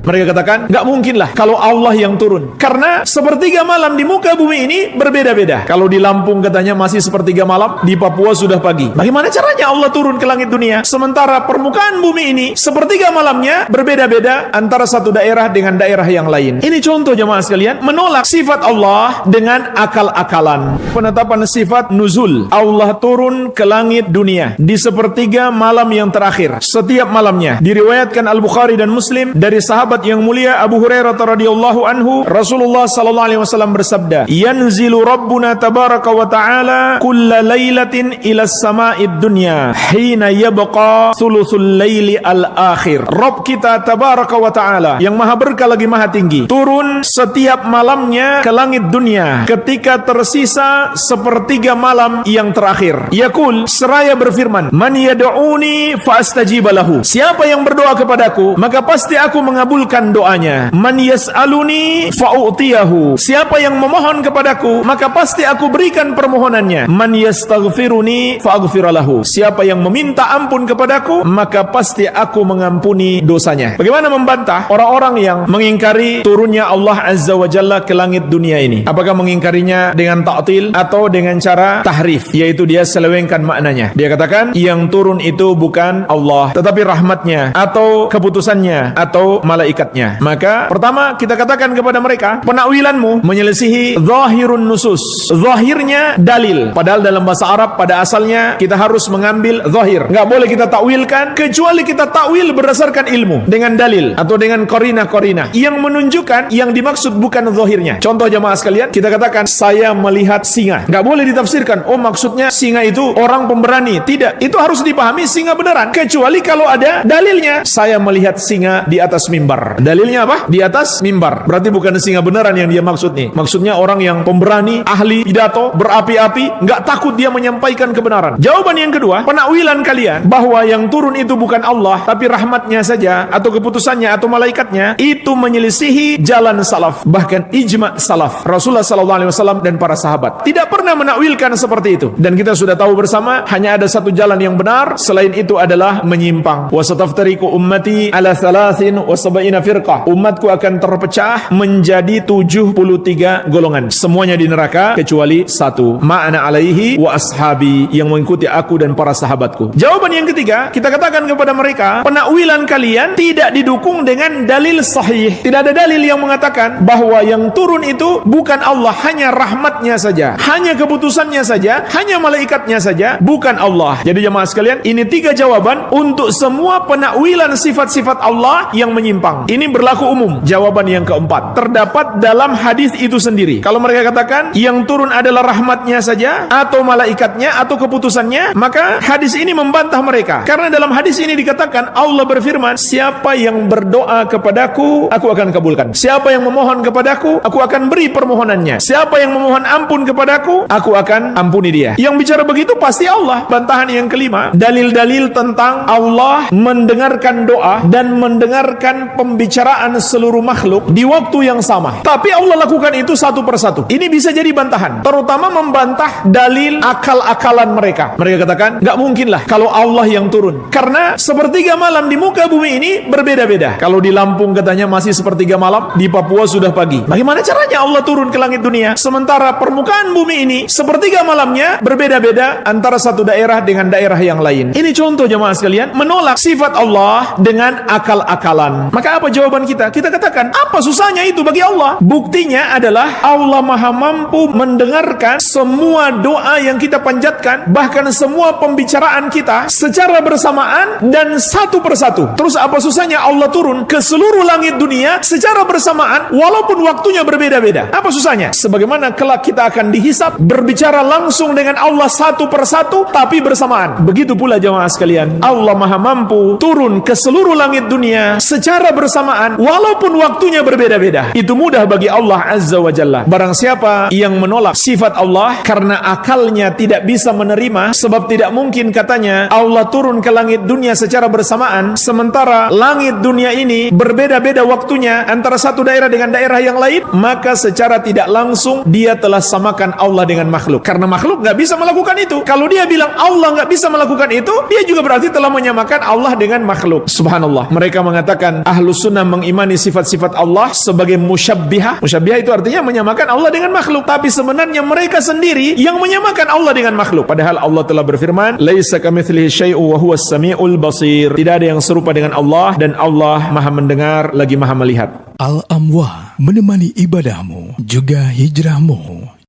Mereka katakan, nggak mungkinlah kalau Allah yang turun. Karena sepertiga malam di muka bumi ini berbeda-beda. Kalau di Lampung katanya masih sepertiga malam, di Papua sudah pagi. Bagaimana caranya Allah turun ke langit dunia? Sementara permukaan bumi ini sepertiga malamnya berbeda-beda antara satu daerah dengan daerah yang lain. Ini contoh jemaah sekalian, menolak sifat Allah dengan akal-akalan. Penetapan sifat nuzul, Allah turun ke langit dunia di sepertiga malam yang terakhir setiap malamnya. Diriwayatkan Al-Bukhari dan Muslim dari sahabat yang mulia Abu Hurairah radhiyallahu anhu, Rasulullah sallallahu alaihi wasallam bersabda, "Yanzilu Rabbuna tabaraka wa ta'ala kulla lailatin ila as-sama'id dunya hina yabqa thuluthul laili al-akhir." Rabb kita tabaraka wa ta'ala yang maha berkah lagi maha tinggi, turun setiap malamnya ke langit dunia ketika tersisa sepertiga malam yang terakhir. Yaqul, seraya berfirman, "Man yad'uni fa astajib lahu." Siapa yang berdoa kepadaku, maka pasti aku mengabulkan doanya. "Man yas'aluni fa u'tiyahu." Siapa yang memohon kepadaku, maka pasti aku berikan permohonannya. "Man yastaghfiruni fa aghfir lahu." Siapa yang meminta ampun kepadaku, maka pasti aku mengampuni dosanya. Bagaimana membantah orang-orang yang mengingkari turunnya Allah Azza wa Jalla ke langit dunia ini? Apakah mengingkarinya dengan ta'til atau dengan cara tahrif, yaitu dia selewengkan maknanya? Dia katakan yang turun itu bukan Allah, tetapi rahmatnya atau keputusannya atau malaikatnya. Maka pertama kita katakan kepada mereka, penakwilanmu menyelisihi zahirun nusus, zahirnya dalil. Padahal dalam bahasa Arab pada asalnya kita harus mengambil zahir. Nggak boleh kita takwilkan kecuali kita takwil berdasarkan ilmu dengan dalil atau dengan korina-korina yang menunjukkan yang dimaksud bukan zahirnya. Contoh jemaah sekalian, kita katakan saya melihat singa. Nggak boleh ditafsirkan, oh maksudnya singa itu orang pemberani. Tidak, itu harus dipahami singa beneran. Kecuali kalau ada dalilnya. Saya melihat singa di atas mimbar. Dalilnya apa? Di atas mimbar. Berarti bukan singa beneran yang dia maksud nih. Maksudnya orang yang pemberani, ahli pidato, berapi-api, nggak takut dia menyampaikan kebenaran. Jawaban yang kedua, penakwilan kalian bahwa yang turun itu bukan Allah, tapi rahmatnya saja atau keputusannya atau malaikatnya, itu menyelisihi jalan salaf, bahkan ijma' salaf. Rasulullah sallallahu alaihi wasallam dan para sahabat tidak pernah menakwilkan seperti itu. Dan kita sudah tahu bersama, hanya ada satu jalan yang benar, selain itu adalah menyimpang. Wa sataftariqu ummati ala 73 firqah. Umatku akan terpecah menjadi 73 golongan. Semuanya di neraka kecuali satu. Ma'ana alaihi wa ashabi, yang mengikuti aku dan para sahabatku. Jawaban yang ketiga, kita katakan kepada mereka, penakwilan kalian tidak didukung dengan dalil sahih. Tidak ada dalil yang mengatakan bahwa yang turun itu bukan Allah, hanya rahmatnya saja, hanya keputusannya saja, hanya malaikatnya saja, bukan Allah. Jadi jemaah sekalian, ini 3 jawaban untuk semua penakwilan sifat-sifat Allah yang menyimpang. Ini berlaku umum. Jawaban yang keempat, terdapat dalam hadis itu sendiri. Kalau mereka katakan yang turun adalah rahmatnya saja atau malaikatnya atau keputusannya, maka hadis ini membantah mereka. Karena dalam hadis ini dikatakan Allah berfirman, siapa yang berdoa kepadaku, aku akan kabulkan. Siapa yang memohon kepadaku, aku akan beri permohonannya. Siapa yang memohon ampun kepadaku, aku akan ampuni dia. Yang bicara begitu pasti Allah. Bantahan yang kelima, dalil-dalil tentang Allah mendengarkan doa dan mendengarkan pembicaraan seluruh makhluk di waktu yang sama. Tapi Allah lakukan itu satu persatu. Ini bisa jadi bantahan, terutama membantah dalil akal-akalan mereka. Mereka katakan, nggak mungkinlah kalau Allah yang turun. Karena sepertiga malam di muka bumi ini berbeda-beda. Kalau di Lampung katanya masih sepertiga malam, di Papua sudah pagi. Bagaimana caranya Allah turun ke langit dunia? Sementara permukaan bumi ini sepertiga malamnya berbeda-beda antara satu daerah dengan daerah yang lain. Ini contoh jemaah sekalian, menolak sifat Allah dengan akal-akalan. Maka apa jawaban kita? Kita katakan, apa susahnya itu bagi Allah? Buktinya adalah Allah maha mampu mendengarkan semua doa yang kita panjatkan, bahkan semua pembicaraan kita secara bersamaan dan satu persatu. Terus apa susahnya Allah turun ke seluruh langit dunia secara bersamaan walaupun waktunya berbeda-beda? Apa susahnya? Sebagaimana kelak kita akan dihisab, berbicara langsung dengan Allah satu persatu tapi bersamaan. Begitu pula jemaah sekalian, Allah maha mampu turun ke seluruh langit dunia secara bersamaan walaupun waktunya berbeda-beda. Itu mudah bagi Allah Azza wa Jalla. Barang siapa yang menolak sifat Allah karena akalnya tidak bisa menerima, sebab tidak mungkin katanya Allah turun ke langit dunia secara bersamaan sementara langit dunia ini berbeda-beda waktunya antara satu daerah dengan daerah yang lain, maka secara tidak langsung dia telah samakan Allah dengan makhluk. Karena makhluk nggak bisa melakukan itu. Kalau dia bilang Allah nggak bisa melakukan itu, dia juga berarti telah menyamakan Allah dengan makhluk. Subhanallah. Mereka mengatakan Ahlus Ahlus Sunnah mengimani sifat-sifat Allah sebagai musyabbihah. Musyabbihah itu artinya menyamakan Allah dengan makhluk. Tapi sebenarnya mereka sendiri yang menyamakan Allah dengan makhluk. Padahal Allah telah berfirman, "Laisa kamitslihi syai'un wa huwas samiul basir." Tidak ada yang serupa dengan Allah, dan Allah Maha mendengar lagi Maha melihat. Al-Amwah menemani ibadahmu juga hijrahmu.